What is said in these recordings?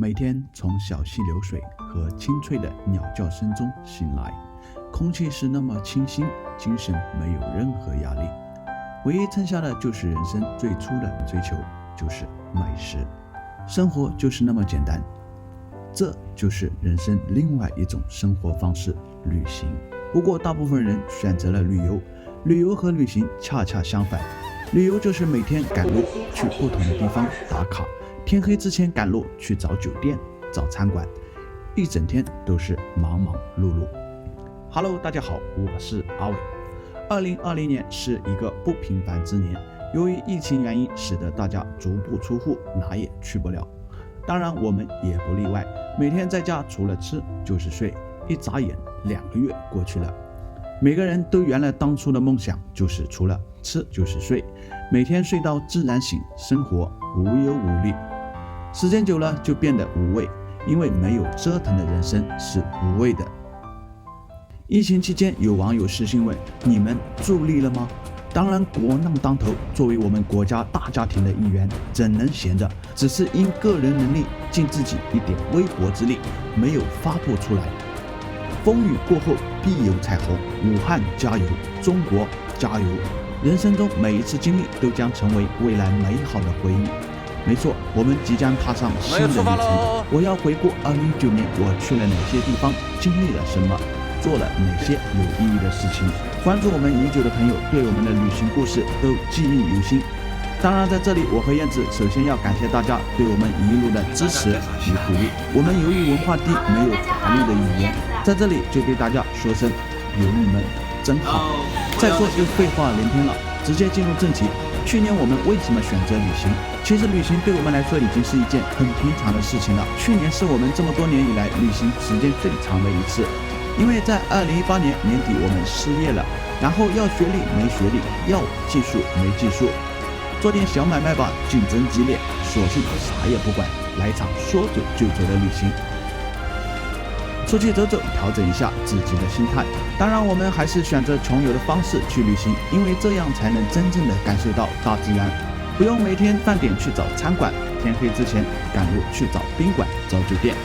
每天从小溪流水和清脆的鸟叫声中醒来，空气是那么清新，精神没有任何压力。唯一剩下的就是人生最初的追求，就是美食。生活就是那么简单，这就是人生另外一种生活方式——旅行。不过大部分人选择了旅游，旅游和旅行恰恰相反。旅游就是每天赶路去不同的地方打卡，天黑之前赶路去找酒店、找餐馆，一整天都是忙忙碌碌。Hello， 大家好，我是阿伟。2020年是一个不平凡之年，由于疫情原因，使得大家足不出户，哪也去不了。当然，我们也不例外，每天在家除了吃就是睡，一眨眼2个月过去了。每个人都圆了当初的梦想，就是除了吃就是睡，每天睡到自然醒，生活无忧无虑。时间久了就变得无味，因为没有折腾的人生是无味的。疫情期间，有网友私信问：你们助力了吗？当然，国难当头，作为我们国家大家庭的一员，怎能闲着？只是因个人能力，尽自己一点微薄之力，没有发布出来。风雨过后必有彩虹，武汉加油，中国加油！人生中每一次经历都将成为未来美好的回忆。没错，我们即将踏上新的旅程。我要回顾2019年我去了哪些地方，经历了什么，做了哪些有意义的事情。关注我们已久的朋友对我们的旅行故事都记忆犹新。当然，在这里我和燕子首先要感谢大家对我们一路的支持与鼓励。我们由于文化低，没有法律的语言，在这里就对大家说声有你们真好。再说就废话连篇了，直接进入正题。去年我们为什么选择旅行？其实旅行对我们来说已经是一件很平常的事情了。去年是我们这么多年以来旅行时间最长的一次，因为在2018年年底我们失业了，然后要学历没学历，要技术没技术，做点小买卖吧，竞争激烈，索性啥也不管，来一场说走就走的旅行。出去走走，调整一下自己的心态。当然，我们还是选择穷游的方式去旅行，因为这样才能真正的感受到大自然，不用每天饭点去找餐馆，天黑之前赶路去找宾馆、找酒店。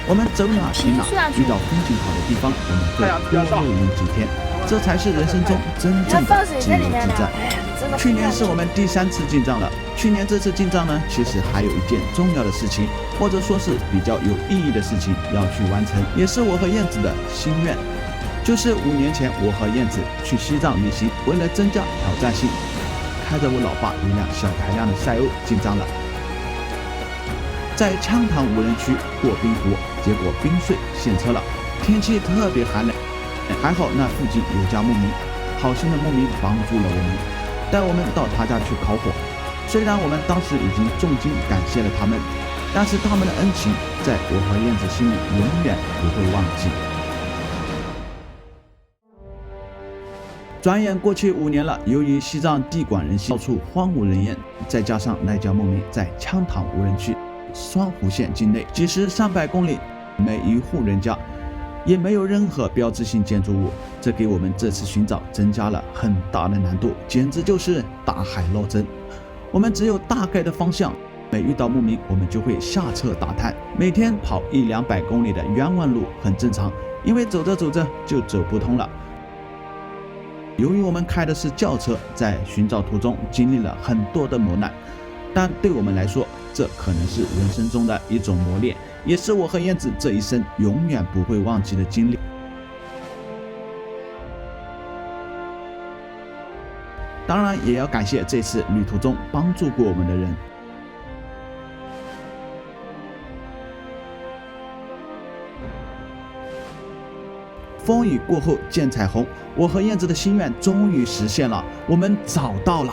我们走哪行哪，遇到风景好的地方，我们会多露营几天，这才是人生中真正的自由自在。去年是我们第3次进藏了。去年这次进藏呢，其实还有一件重要的事情，或者说是比较有意义的事情要去完成，也是我和燕子的心愿。就是5年前，我和燕子去西藏旅行，为了增加挑战性，开着我老爸一辆小排量的赛欧进藏了。在羌塘无人区过冰湖，结果冰碎陷车了，天气特别寒冷，还好那附近有家牧民，好心的牧民帮助了我们，带我们到他家去烤火。虽然我们当时已经重金感谢了他们，但是他们的恩情在我和燕子心里永远不会忘记。转眼过去5年了，由于西藏地广人稀，到处荒无人烟，再加上那家牧民在羌塘无人区双湖县境内几十300公里，每一户人家也没有任何标志性建筑物，这给我们这次寻找增加了很大的难度，简直就是大海捞针。我们只有大概的方向，每遇到牧民我们就会下车打探，每天跑100-200公里的冤枉路很正常，因为走着走着就走不通了。由于我们开的是轿车，在寻找途中经历了很多的磨难，但对我们来说，这可能是人生中的一种磨练，也是我和燕子这一生永远不会忘记的经历。当然也要感谢这次旅途中帮助过我们的人。风雨过后见彩虹，我和燕子的心愿终于实现了，我们找到了。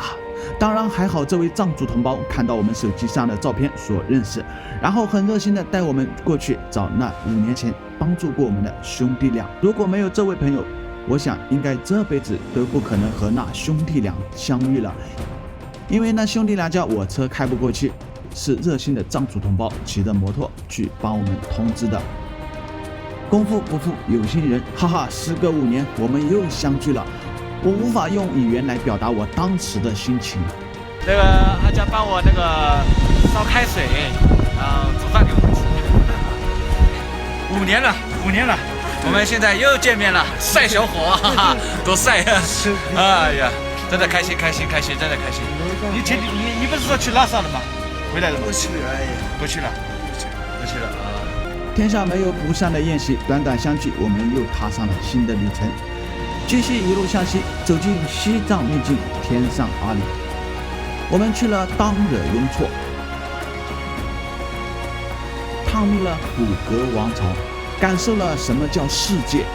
当然还好这位藏族同胞看到我们手机上的照片所认识，然后很热心的带我们过去找那5年前帮助过我们的兄弟俩。如果没有这位朋友，我想应该这辈子都不可能和那兄弟俩相遇了，因为那兄弟俩家我车开不过去，是热心的藏族同胞骑着摩托去帮我们通知的。功夫不负有心人，哈哈，时隔5年我们又相聚了，我无法用语言来表达我当时的心情。那个阿佳帮我那个烧开水，然后煮饭给我们吃。年了，5年了，我们现在又见面了，帅小伙，哈哈，多帅啊！哎呀，真的开心，真的开心。你不是说去拉萨了吗？回来了吗？不去了啊！天下没有不散的宴席，短短相聚，我们又踏上了新的旅程，继续一路向西，走进西藏秘境天上阿里。我们去了当惹雍措，探秘了古格王朝，感受了什么叫世界，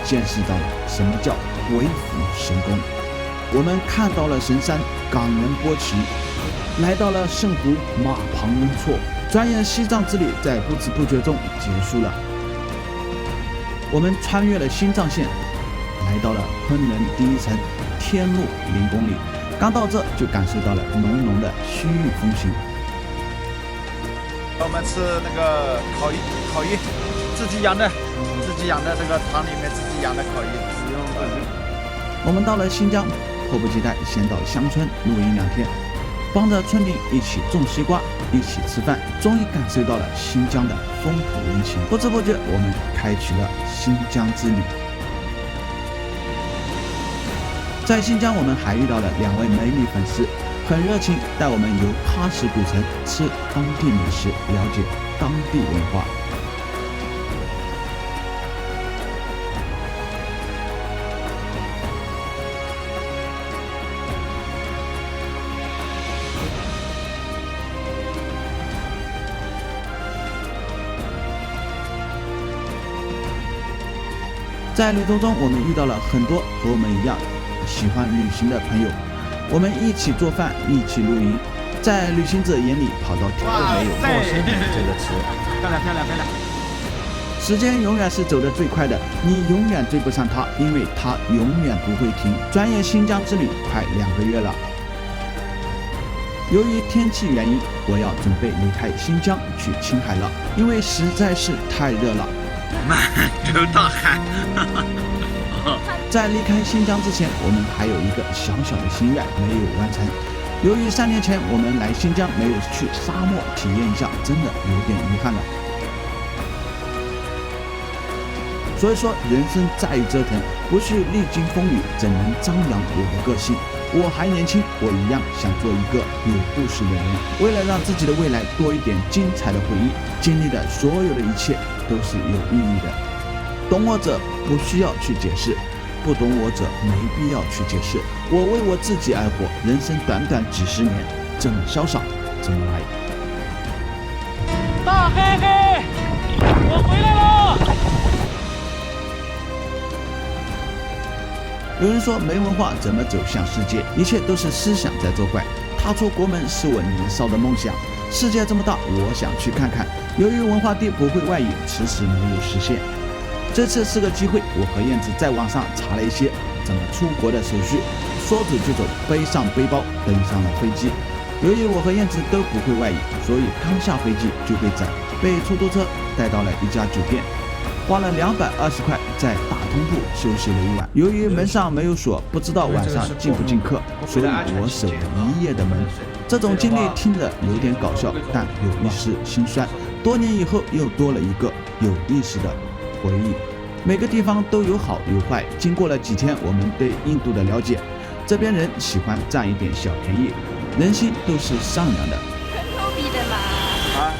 见识到了什么叫鬼斧神工。我们看到了神山冈仁波齐，来到了圣湖马旁雍措。转眼西藏之旅在不知不觉中结束了。我们穿越了新藏线，来到了昆仑第一层天路0公里。刚到这就感受到了浓浓的西域风情。我们吃那个烤鱼，自己养的这个塘里面自己养的烤鱼，只用我们到了新疆，迫不及待先到乡村露营2天，帮着村民一起种西瓜，一起吃饭，终于感受到了新疆的风土人情。不知不觉，我们开启了新疆之旅。在新疆，我们还遇到了2位美女粉丝，很热情，带我们游喀什古城，吃当地美食，了解当地文化。在旅途中，我们遇到了很多和我们一样喜欢旅行的朋友，我们一起做饭，一起露营。在旅行者眼里，跑到天都没有陌生人这个词。漂亮！时间永远是走得最快的，你永远追不上它，因为它永远不会停。转眼新疆之旅快2个月了。由于天气原因，我要准备离开新疆去青海了，因为实在是太热了。满头大汗。在离开新疆之前，我们还有一个小小的心愿没有完成。由于3年前我们来新疆没有去沙漠体验一下，真的有点遗憾了。所以说，人生在于折腾，不去历经风雨，怎能张扬我的个性？我还年轻，我一样想做一个有故事的人。为了让自己的未来多一点精彩的回忆，经历的所有的一切都是有意义的。懂我者不需要去解释，不懂我者没必要去解释。我为我自己而活，人生短短几十年，怎么潇洒怎么来。大黑黑，我回来了。有人说没文化怎么走向世界？一切都是思想在作怪。踏出国门是我年少的梦想，世界这么大，我想去看看。由于文化帝不会外语，迟迟没有实现。这次是个机会，我和燕子在网上查了一些怎么出国的手续，说走就走，背上背包登上了飞机。由于我和燕子都不会外语，所以刚下飞机就被宰，被出租车带到了一家酒店，花了220块在大通铺休息了1晚。由于门上没有锁，不知道晚上进不进客，所以我守了1夜的门。这种经历听着有点搞笑，但有一丝心酸。多年以后，又多了一个有意思的回忆。每个地方都有好有坏。经过了几天我们对印度的了解，这边人喜欢占一点小便宜，人心都是善良的。很牛逼的嘛！啊，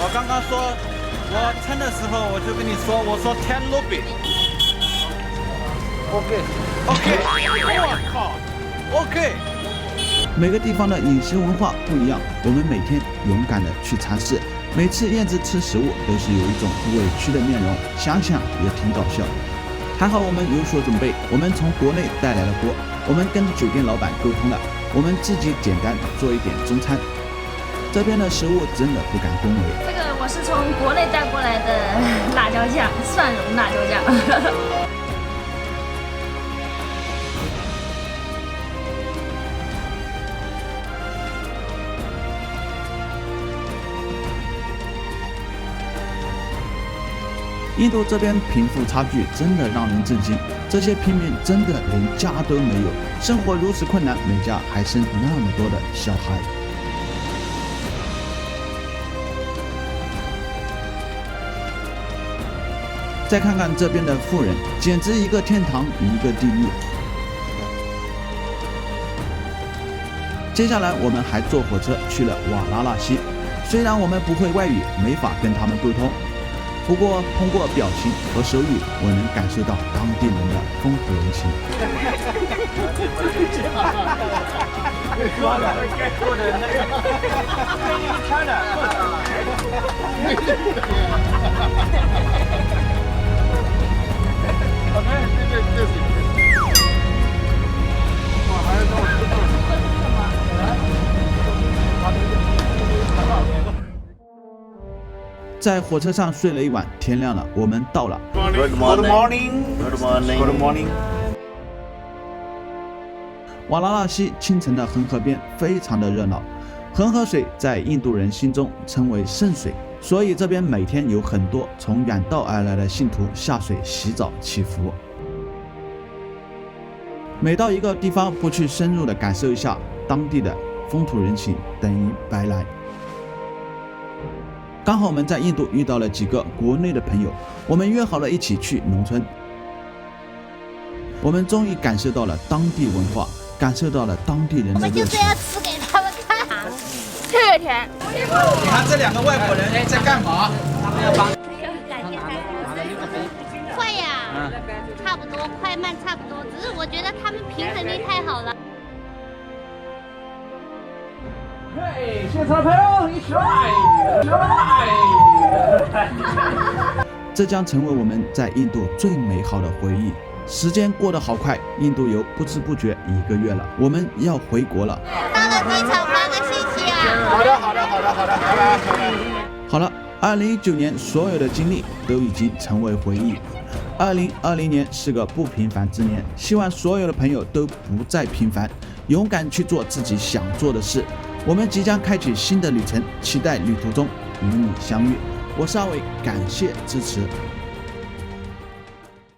我刚刚说，我称的时候我就跟你说，我说10卢比。OK，我靠 ，OK。每个地方的饮食文化不一样，我们每天勇敢的去尝试。每次燕子吃食物都是有一种委屈的面容，想想也挺搞笑。还好我们有所准备，我们从国内带来了锅，我们跟酒店老板沟通了，我们自己简单做一点中餐。这边的食物真的不敢恭维。这个我是从国内带过来的辣椒酱，蒜蓉辣椒酱。印度这边贫富差距真的让人震惊，这些平民真的连家都没有，生活如此困难，每家还生那么多的小孩。再看看这边的富人，简直一个天堂一个地狱。接下来我们还坐火车去了瓦拉纳西，虽然我们不会外语，没法跟他们沟通，不过通过表情和手语，我能感受到当地人的风土人情。在火车上睡了一晚，天亮了，我们到了。 Good morning. Good morning. Good morning. 瓦拉纳西清晨的恒河边非常的热闹，恒河水在印度人心中称为圣水，所以这边每天有很多从远道而来的信徒下水洗澡祈福。每到一个地方不去深入的感受一下当地的风土人情，等于白来。刚好我们在印度遇到了几个国内的朋友，我们约好了一起去农村。我们终于感受到了当地文化，感受到了当地人的热情。我们就是要吃给他们看，特甜。你看这两个外国人在干嘛？快呀，差不多，快慢差不多，只是我觉得他们平衡力太好了。这将成为我们在印度最美好的回忆。时间过得好快，印度游不知不觉1个月了，我们要回国了。到了机场发个信息啊。好的，好的，好的，好的，拜拜。好了，2019年所有的经历都已经成为回忆。2020年是个不平凡之年，希望所有的朋友都不再平凡，勇敢去做自己想做的事。我们即将开启新的旅程，期待旅途中与你相遇。我是阿伟，感谢支持。